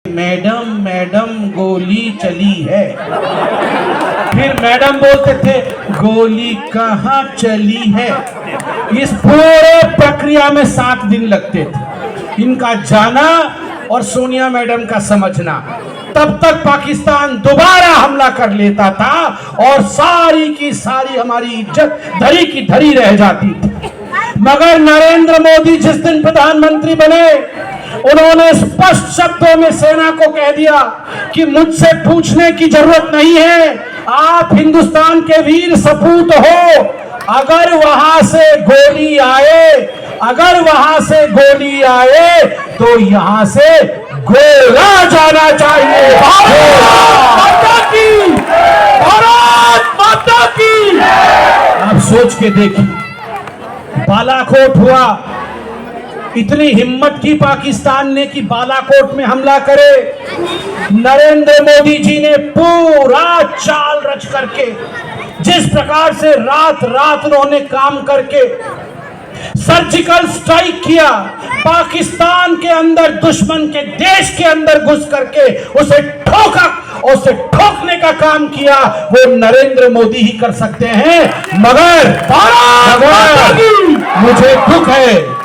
Madam madam गोली चली है। फिर मैडम बोलते थे गोली कहाँ चली है। इस पूरे प्रक्रिया में 7 दिन लगते थे, इनका जाना और सोनिया मैडम का समझना। तब तक पाकिस्तान दोबारा हमला कर लेता था और सारी की सारी हमारी इज्जत धरी की धरी रह जाती थी। मगर नरेंद्र मोदी जिस दिन प्रधानमंत्री बने, उन्होंने स्पष्ट शब्दों में सेना को कह दिया कि मुझसे पूछने की जरूरत नहीं है, आप हिंदुस्तान के वीर सपूत हो। अगर वहां से गोली आए तो यहां से गोला जाना चाहिए। भारत माता की। आप सोच के देखिए, बालाकोट हुआ, इतनी हिम्मत की पाकिस्तान ने कि बालाकोट में हमला करे। नरेंद्र मोदी जी ने पूरा चाल रच करके, जिस प्रकार से रात रात उन्होंने काम करके सर्जिकल स्ट्राइक किया, पाकिस्तान के अंदर दुश्मन के देश के अंदर घुस करके उसे ठोका, उसे ठोकने का काम किया, वो नरेंद्र मोदी ही कर सकते हैं। मगर मुझे दुख है,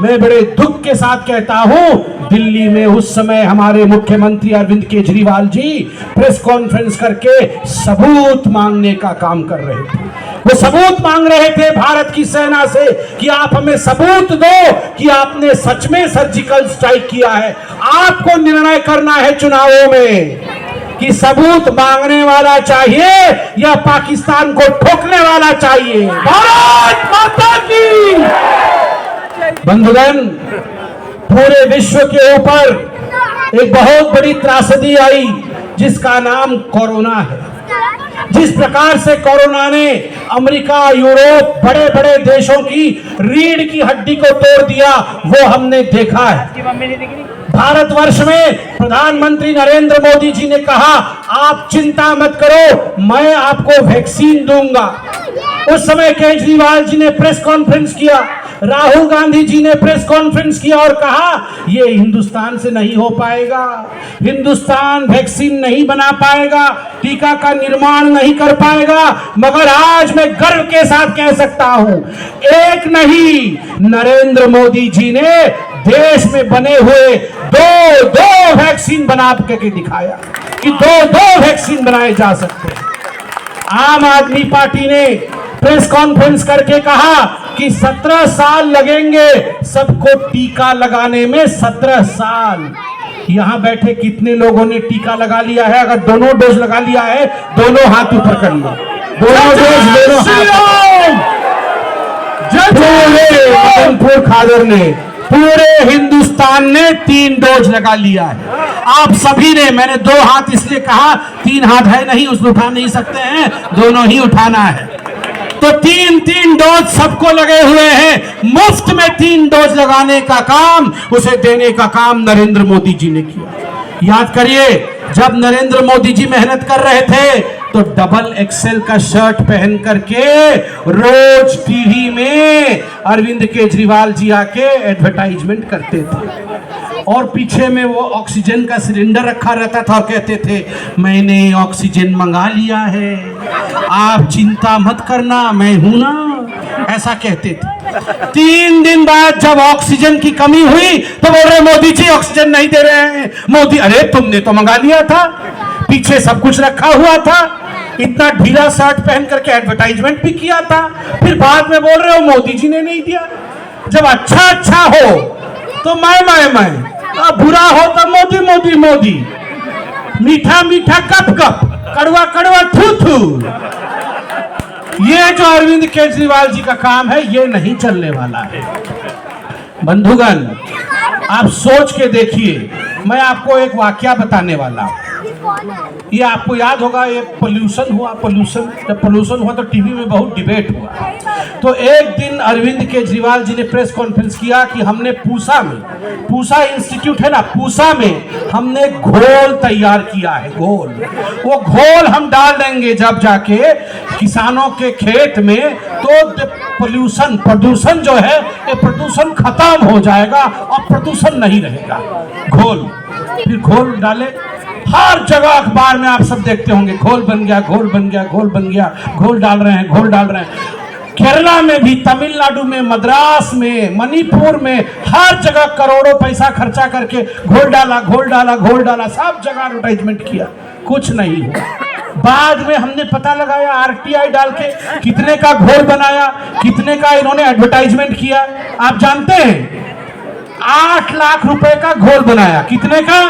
मैं बड़े दुख के साथ कहता हूं, दिल्ली में उस समय हमारे मुख्यमंत्री अरविंद केजरीवाल जी प्रेस कॉन्फ्रेंस करके सबूत मांगने का काम कर रहे थे। वो सबूत मांग रहे थे भारत की सेना से कि आप हमें सबूत दो कि आपने सच में सर्जिकल स्ट्राइक किया है। आपको निर्णय करना है चुनावों में कि सबूत मांगने वाला चाहिए या पाकिस्तान को ठोकने वाला चाहिए। भारत माता की। बंधुगण, पूरे विश्व के ऊपर एक बहुत बड़ी त्रासदी आई जिसका नाम कोरोना है। जिस प्रकार से कोरोना ने अमेरिका, यूरोप, बड़े बड़े देशों की रीढ़ की हड्डी को तोड़ दिया, वो हमने देखा है। भारतवर्ष में प्रधानमंत्री नरेंद्र मोदी जी ने कहा, आप चिंता मत करो, मैं आपको वैक्सीन दूंगा। उस समय केजरीवाल जी ने प्रेस कॉन्फ्रेंस किया, राहुल गांधी जी ने प्रेस कॉन्फ्रेंस किया और कहा ये हिंदुस्तान से नहीं हो पाएगा, हिंदुस्तान वैक्सीन नहीं बना पाएगा, टीका का निर्माण नहीं कर पाएगा। मगर आज मैं गर्व के साथ कह सकता हूं, एक नहीं, नरेंद्र मोदी जी ने देश में बने हुए दो वैक्सीन बना के दिखाया कि दो वैक्सीन बनाए जा सकते हैं। आम आदमी पार्टी ने प्रेस कॉन्फ्रेंस करके कहा कि 17 साल लगेंगे सबको टीका लगाने में। 17 साल। यहां बैठे कितने लोगों ने टीका लगा लिया है? अगर दोनों डोज लगा लिया है, दोनों हाथ ऊपर कर लो। दोनों डोज, दोनों हाथ। पूरे खादर ने, पूरे हिंदुस्तान ने 3 डोज लगा लिया है। आप सभी ने, मैंने 2 हाथ इसलिए कहा, 3 हाथ है नहीं, उसमें उठा नहीं सकते हैं, दोनों ही उठाना है। तो 3 डोज सबको लगे हुए हैं। मुफ्त में 3 डोज लगाने का काम, उसे देने का काम नरेंद्र मोदी जी ने किया। याद करिए, जब नरेंद्र मोदी जी मेहनत कर रहे थे तो डबल एक्सेल का शर्ट पहन करके रोज टीवी में अरविंद केजरीवाल जी आके एडवर्टाइजमेंट करते थे और पीछे में वो ऑक्सीजन का सिलेंडर रखा रहता था और कहते थे मैंने ऑक्सीजन मंगा लिया है, आप चिंता मत करना, मैं हूं ना, ऐसा कहते थे। 3 दिन बाद जब ऑक्सीजन की कमी हुई तो बोल रहे मोदी जी ऑक्सीजन नहीं दे रहे हैं। मोदी, अरे तुमने तो मंगा लिया था, पीछे सब कुछ रखा हुआ था, इतना ढीला शर्ट पहन करके एडवर्टाइजमेंट भी किया था, फिर बाद में बोल रहे हो मोदी जी ने नहीं दिया। जब अच्छा हो तो मैं, बुरा हो तो मोदी, मीठा कप, कड़वा थू। ये जो अरविंद केजरीवाल जी का काम है, ये नहीं चलने वाला है। बंधुगण, आप सोच के देखिए, मैं आपको एक वाकया बताने वाला हूं। ये आपको याद होगा, ये पोल्यूशन हुआ, जब पोल्यूशन हुआ तो टीवी में बहुत डिबेट हुआ। तो एक दिन अरविंद केजरीवाल जी ने प्रेस कॉन्फ्रेंस किया कि हमने पूसा इंस्टीट्यूट है ना, पूसा में हमने घोल तैयार किया है, घोल। वो घोल हम डाल देंगे जब जाके किसानों के खेत में, तो प्रदूषण जो है, ये प्रदूषण खत्म हो जाएगा और प्रदूषण नहीं रहेगा। घोल फिर घोल डाले। हर जगह अखबार में आप सब देखते होंगे, घोल बन गया, घोल बन गया, घोल बन गया, घोल डाल रहे हैं, घोल डाल रहे हैं। केरला में भी, तमिलनाडु में, मद्रास में, मणिपुर में, हर जगह करोड़ों पैसा खर्चा करके घोल डाला, घोल डाला, घोल डाला, सब जगह एडवर्टाइजमेंट किया, कुछ नहीं हुआ। बाद में हमने पता लगाया, आरटीआई डाल के कितने का घोल बनाया, कितने का इन्होंने एडवर्टाइजमेंट किया, आप जानते हैं? 8 लाख रुपए का घोल बनाया। कितने का?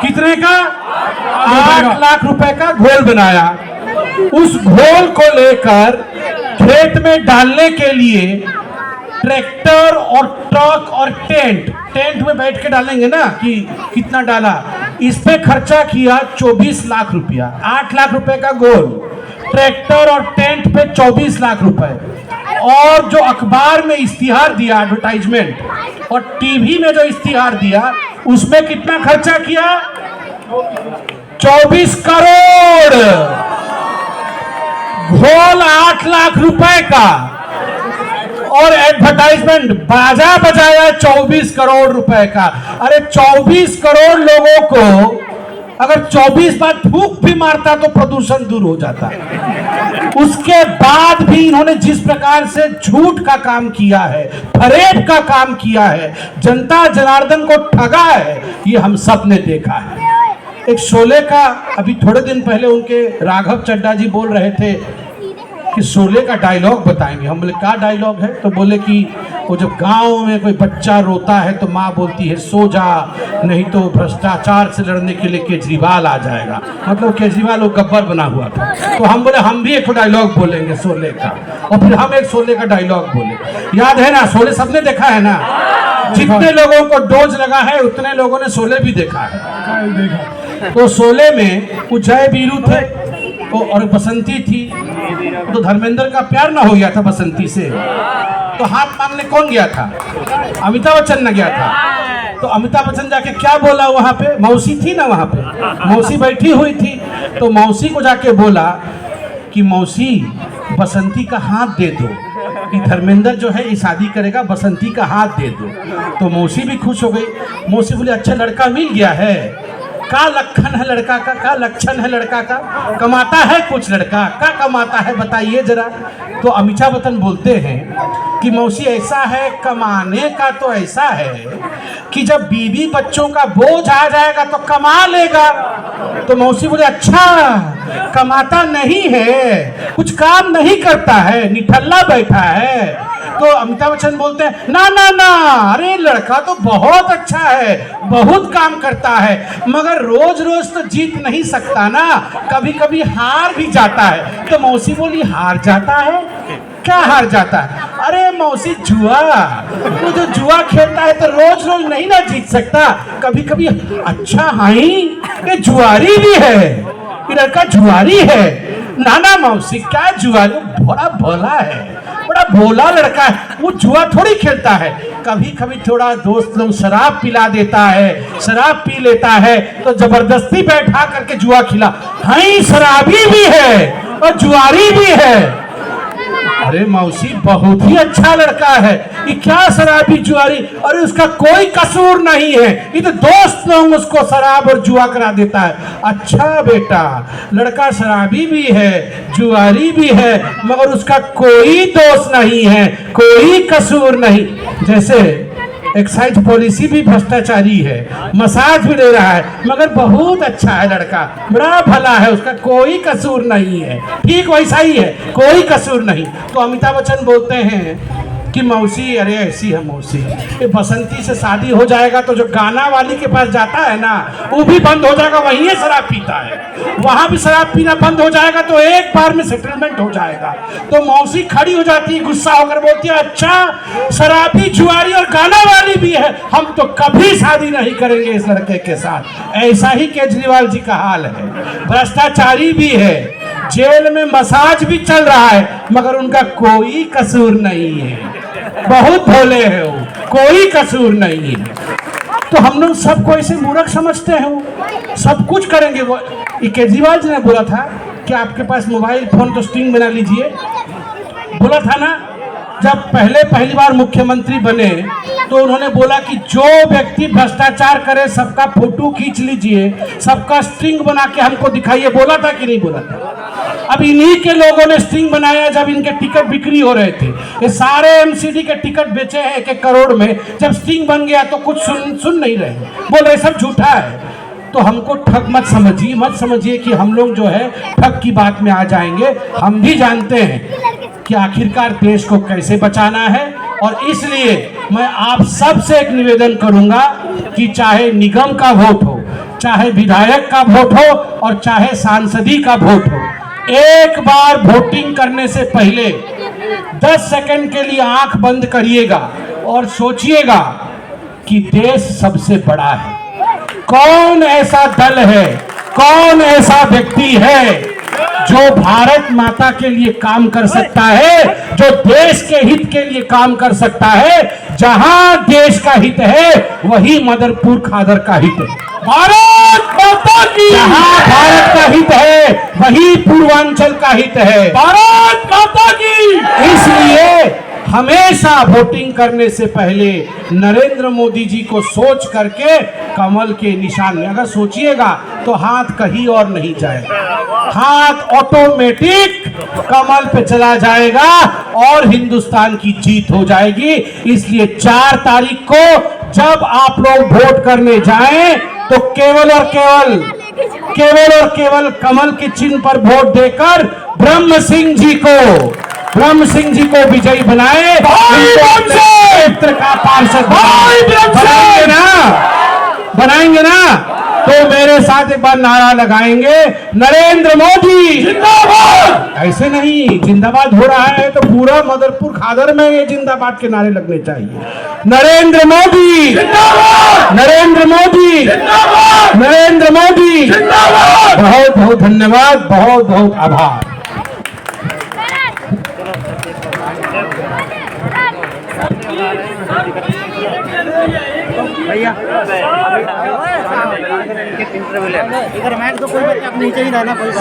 कितने का? 8 लाख रुपए का घोल बनाया। उस घोल को लेकर खेत में डालने के लिए ट्रैक्टर और ट्रक और टेंट में बैठ के डालेंगे ना, कि कितना डाला, इस पे खर्चा किया 24 लाख रुपया। 8 लाख रुपए का घोल, ट्रैक्टर और टेंट पे 24 लाख रुपए, और जो अखबार में इश्तिहार दिया, एडवर्टाइजमेंट, और टीवी में जो इश्तिहार दिया, उसमें कितना खर्चा किया? 24 करोड़। घोल 8 लाख रुपए का और एडवर्टाइजमेंट बाजा बजाया 24 करोड़ रुपए का। अरे 24 करोड़ लोगों को अगर 24 बार फूंक भी मारता तो प्रदूषण दूर हो जाता। उसके बाद भी इन्होंने जिस प्रकार से झूठ का काम किया है, फरेब का काम किया है, जनता जनार्दन को ठगा है, ये हम सब ने देखा है। एक शोले का, अभी थोड़े दिन पहले उनके राघव चड्ढा जी बोल रहे थे कि शोले का डायलॉग बताएंगे। हम बोले क्या डायलॉग है? तो बोले कि वो जब गांव में कोई बच्चा रोता है तो माँ बोलती है सो जा, नहीं तो भ्रष्टाचार से लड़ने के लिए केजरीवाल आ जाएगा। मतलब केजरीवाल वो गब्बर बना हुआ था। तो हम बोले हम भी एक डायलॉग बोलेंगे शोले का, और फिर हम एक शोले का डायलॉग बोले। याद है ना? शोले सबने देखा है ना? जितने लोगों को डोज लगा है उतने लोगों ने शोले भी देखा है। तो शोले में वो जय वीरू थे और बसंती थी, तो धर्मेंद्र का प्यार ना हो गया था बसंती से, तो हाथ मांगने कौन गया था? अमिताभ बच्चन न गया था। तो अमिताभ बच्चन जाके क्या बोला वहां पे? मौसी थी ना वहां पे, मौसी बैठी हुई थी, तो मौसी को जाके बोला कि मौसी बसंती का हाथ दे दो, कि धर्मेंद्र जो है ये शादी करेगा, बसंती का हाथ दे दो। तो मौसी भी खुश हो गई। मौसी बोली अच्छा लड़का मिल गया है, का लक्षण है लड़का का, का लक्षण है लड़का का, कमाता है कुछ लड़का, का कमाता है बताइए जरा। तो अमिताभ बच्चन बोलते हैं कि मौसी ऐसा है, कमाने का तो ऐसा है कि जब बीवी बच्चों का बोझ आ जाएगा तो कमा लेगा। तो मौसी बोले अच्छा कमाता नहीं है, कुछ काम नहीं करता है, निठल्ला बैठा है। तो अमिताभ बच्चन बोलते हैं ना ना ना, अरे लड़का तो बहुत अच्छा है, बहुत काम करता है, मगर रोज रोज तो जीत नहीं सकता ना, कभी कभी हार भी जाता है। तो मौसी बोली हार जाता है? क्या हार जाता है? अरे मौसी जुआ, वो जो जुआ खेलता है तो रोज रोज नहीं ना जीत सकता, कभी कभी। अच्छा हाँ ये जुआरी भी है, ये लड़का जुआरी है। ना ना मौसी क्या जुआरी, बड़ा भोला है, बड़ा भोला लड़का है, वो जुआ थोड़ी खेलता है, कभी कभी थोड़ा दोस्त लोग शराब पिला देता है, शराब पी लेता है तो जबरदस्ती बैठा करके जुआ खिला। हाँ शराबी भी है और जुआरी भी है। अरे मौसी बहुत ही अच्छा लड़का है, ये क्या शराबी जुआरी, अरे उसका कोई कसूर नहीं है, ये तो दोस्त लोग उसको शराब और जुआ करा देता है। अच्छा बेटा लड़का शराबी भी है, जुआरी भी है, मगर उसका कोई दोष नहीं है, कोई कसूर नहीं। जैसे एक्साइज पॉलिसी भी भ्रष्टाचारी है, मसाज भी दे रहा है, मगर बहुत अच्छा है लड़का, बड़ा भला है, उसका कोई कसूर नहीं है। ठीक वैसा ही है, कोई कसूर नहीं। तो अमिताभ बच्चन बोलते हैं कि मौसी अरे ऐसी है मौसी, ये बसंती से शादी हो जाएगा तो जो गाना वाली के पास जाता है ना वो भी बंद हो जाएगा, वहीं शराब पीता है, वहां भी शराब पीना बंद हो जाएगा तो एक बार में सेटलमेंट हो जाएगा। तो मौसी खड़ी हो जाती है, गुस्सा होकर बोलती है अच्छा शराबी जुआरी और गाना वाली भी है, हम तो कभी शादी नहीं करेंगे इस लड़के के साथ। ऐसा ही केजरीवाल जी का हाल है, भ्रष्टाचारी भी है, जेल में मसाज भी चल रहा है, मगर उनका कोई कसूर नहीं है, बहुत भोले हैं वो, कोई कसूर नहीं है। तो हम लोग सबको ऐसे मूर्ख समझते हैं, वो सब कुछ करेंगे। वो केजरीवाल जी ने बोला था कि आपके पास मोबाइल फोन तो स्ट्रिंग बना लीजिए, बोला था ना, जब पहली बार मुख्यमंत्री बने तो उन्होंने बोला कि जो व्यक्ति भ्रष्टाचार करे सबका फोटो खींच लीजिए, सबका स्ट्रिंग बना के हमको दिखाइए। बोला था कि नहीं बोला था? अब इन्हीं के लोगों ने स्ट्रिंग बनाया जब इनके टिकट बिक्री हो रहे थे। ये सारे एमसीडी के टिकट बेचे हैं 1-1 करोड़ में। जब स्ट्रिंग बन गया तो कुछ सुन नहीं रहे, बोल रहे सब झूठा है। तो हमको ठग मत समझिए कि हम लोग जो है ठग की बात में आ जाएंगे। हम भी जानते हैं कि आखिरकार देश को कैसे बचाना है, और इसलिए मैं आप सबसे एक निवेदन करूंगा कि चाहे निगम का वोट हो, चाहे विधायक का वोट हो, और चाहे सांसदी का वोट हो, एक बार वोटिंग करने से पहले 10 सेकंड के लिए आंख बंद करिएगा और सोचिएगा कि देश सबसे बड़ा है। कौन ऐसा दल है, कौन ऐसा व्यक्ति है जो भारत माता के लिए काम कर सकता है, जो देश के हित के लिए काम कर सकता है। जहां देश का हित है वही मदरपुर खादर का हित है। भारत माता की, जहां भारत का हित है वही पूर्वांचल का हित है। भारत माता की। इसलिए हमेशा वोटिंग करने से पहले नरेंद्र मोदी जी को सोच करके कमल के निशान में अगर सोचिएगा तो हाथ कहीं और नहीं जाएगा, हाथ ऑटोमेटिक कमल पे चला जाएगा और हिंदुस्तान की जीत हो जाएगी। इसलिए 4 तारीख को जब आप लोग वोट करने जाएं तो केवल और केवल कमल के चिन्ह पर वोट देकर ब्रह्म सिंह जी को विजयी बनाए, क्षेत्र का पार्षद बनाएंगे ना। तो मेरे साथ एक बार नारा लगाएंगे, नरेंद्र मोदी जिंदाबाद। ऐसे नहीं, जिंदाबाद हो रहा है तो पूरा मदरपुर खादर में ये जिंदाबाद के नारे लगने चाहिए। नरेंद्र मोदी जिंदाबाद, नरेंद्र मोदी जिंदाबाद, नरेंद्र मोदी जिंदाबाद। बहुत बहुत धन्यवाद, बहुत बहुत आभार। भैया इधर मैच तो कोई नीचे ही रहना कोई